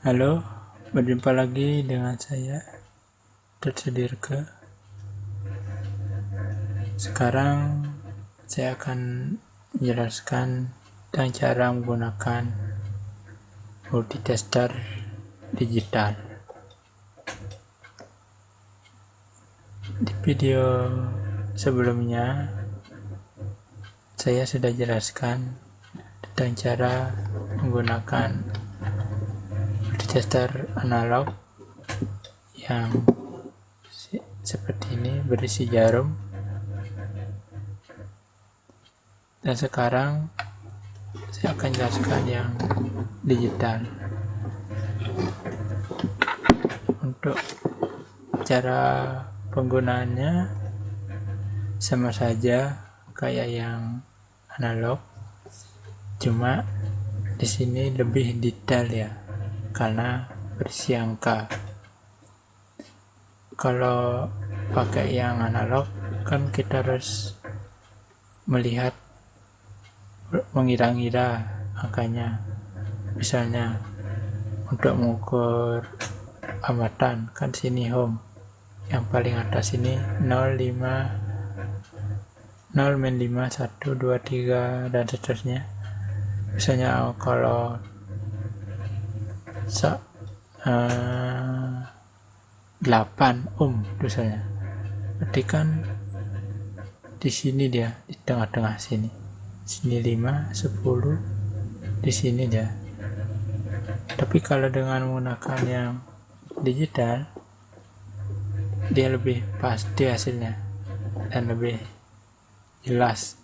Halo, berjumpa lagi dengan saya, Dr. Dirke. Sekarang saya akan menjelaskan tentang cara menggunakan multitester digital. Di video sebelumnya, saya sudah jelaskan tentang cara menggunakan multitester analog yang seperti ini, berisi jarum. Dan sekarang saya akan jelaskan yang digital. Untuk cara penggunaannya sama saja kayak yang analog, cuma di sini lebih detail ya, karena berisi angka. Kalau pakai yang analog kan kita harus melihat, mengira-ngira angkanya. Misalnya untuk mengukur amatan kan sini home, yang paling atas ini 05 0 -5 1 2 3 dan seterusnya. Misalnya kalau 8 misalnya, berarti kan di sini dia di tengah-tengah sini 5 10, di sini dia. Tapi kalau dengan menggunakan yang digital, dia lebih pasti hasilnya dan lebih jelas.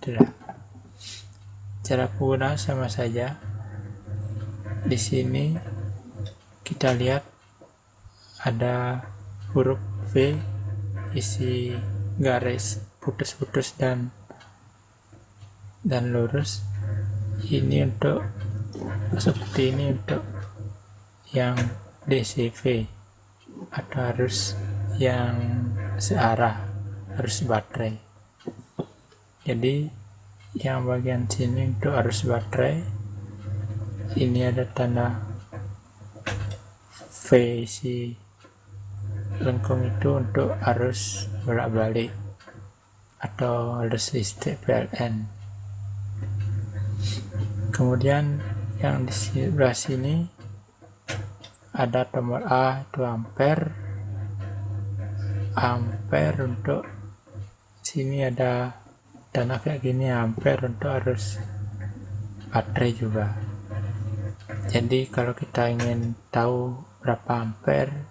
Cara penggunaan sama saja. Di sini kita lihat ada huruf V isi garis putus-putus dan lurus. Ini untuk seperti ini untuk yang DCV, atau arus yang searah, arus baterai. Jadi yang bagian sini untuk arus baterai, ini ada tanda V isi lengkung itu untuk arus bolak-balik atau arus listrik PLN. Kemudian yang di sebelah sini ada tombol A, itu ampere. Untuk sini ada tanda kayak gini, ampere untuk arus baterai juga. Jadi kalau kita ingin tahu berapa ampere,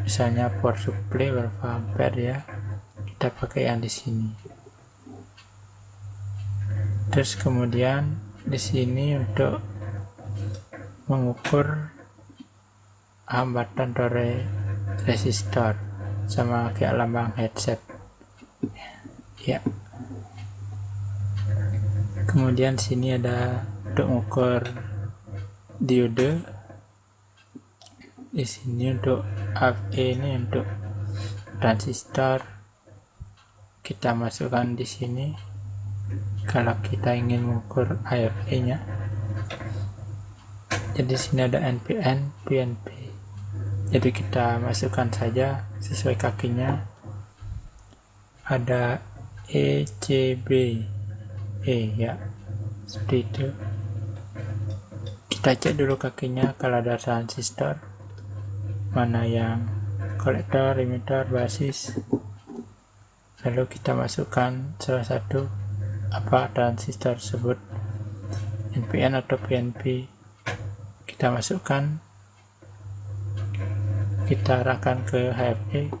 misalnya power supply berapa ampere ya, kita pakai yang di sini. Terus kemudian di sini untuk mengukur hambatan dari resistor, sama kayak lambang headset ya. Kemudian sini ada untuk mengukur diode. Di sini untuk AFE, ini untuk transistor, kita masukkan di sini kalau kita ingin mengukur AFE-nya. Jadi sini ada NPN, PNP. Jadi kita masukkan saja sesuai kakinya. Ada ECB, ya, seperti itu. Kita cek dulu kakinya kalau ada transistor, mana yang kolektor, emitter, basis. Lalu kita masukkan salah satu transistor tersebut, NPN atau PNP. Kita masukkan, kita arahkan ke HFE,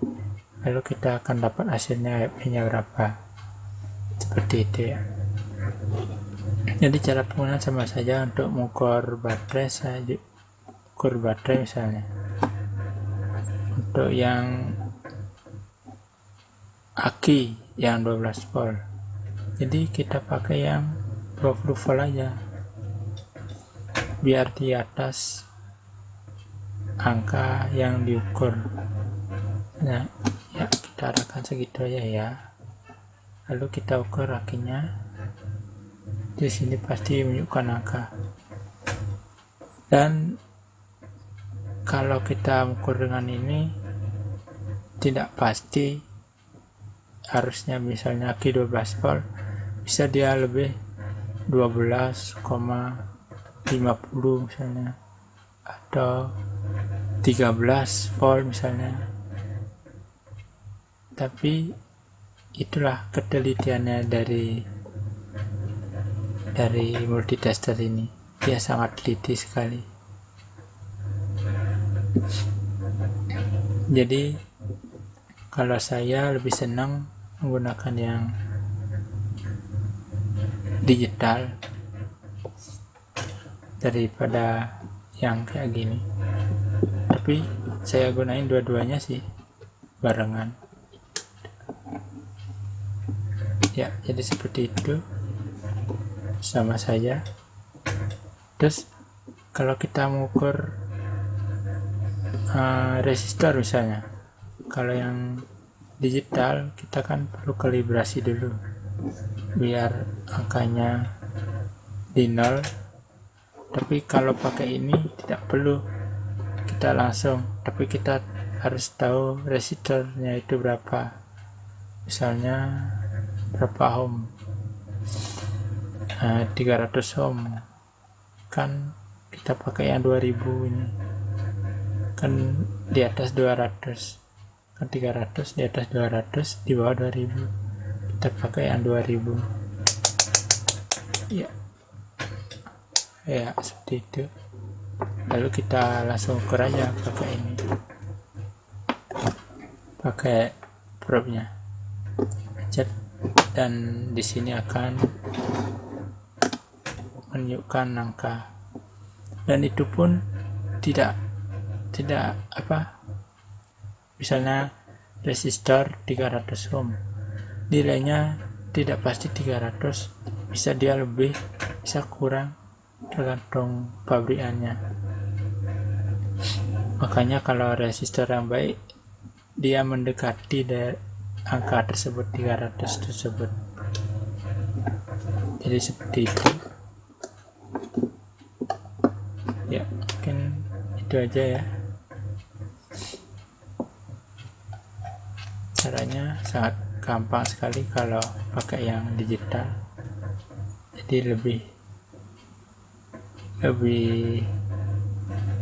lalu kita akan dapat hasilnya HFE-nya berapa. Seperti itu ya. Jadi cara penggunaan sama saja. Untuk mengukur baterai, misalnya. Untuk yang aki yang 12 volt, jadi kita pakai yang 20 volt aja, biar di atas angka yang diukur. Nah ya, kita arahkan segitu aja ya. Lalu kita ukur akinya. Di sini pasti menunjukkan angka. Dan kalau kita ukur dengan ini tidak pasti, harusnya misalnya aki 12 volt bisa dia lebih 12,50 misalnya, atau 13 volt misalnya. Tapi itulah ketelitiannya dari multitester ini, dia sangat teliti sekali. Jadi kalau saya lebih senang menggunakan yang digital daripada yang kayak gini, tapi saya gunain dua-duanya sih barengan ya. Jadi seperti itu sama saja. Terus kalau kita mengukur resistor misalnya, kalau yang digital kita kan perlu kalibrasi dulu biar angkanya di nol. Tapi kalau pakai ini tidak perlu kita langsung, tapi kita harus tahu resistornya itu berapa, misalnya berapa ohm, 300 ohm kan kita pakai yang 2000 ini kan di atas 200 kan, 300 di atas 200, di bawah 2000, kita pakai yang 2000 ya seperti itu. Lalu kita langsung ukur aja pakai ini, pakai probe-nya, dan di sini akan menunjukkan angka, dan itu pun tidak misalnya resistor 300 ohm, nilainya tidak pasti 300, bisa dia lebih, bisa kurang, tergantung pabrikannya. Makanya kalau resistor yang baik dia mendekati dari angka tersebut, 300 tersebut. Jadi seperti itu ya, mungkin itu aja ya. Caranya sangat gampang sekali kalau pakai yang digital, jadi lebih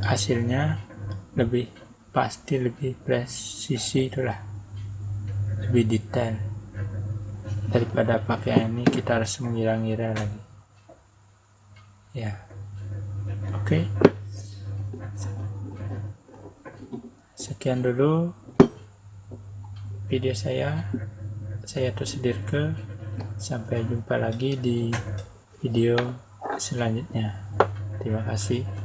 hasilnya lebih pasti, lebih presisi, itulah lebih detail daripada pakai ini kita harus mengira-ngira lagi ya. Oke, sekian dulu video saya terus Dirke, sampai jumpa lagi di video selanjutnya. Terima kasih.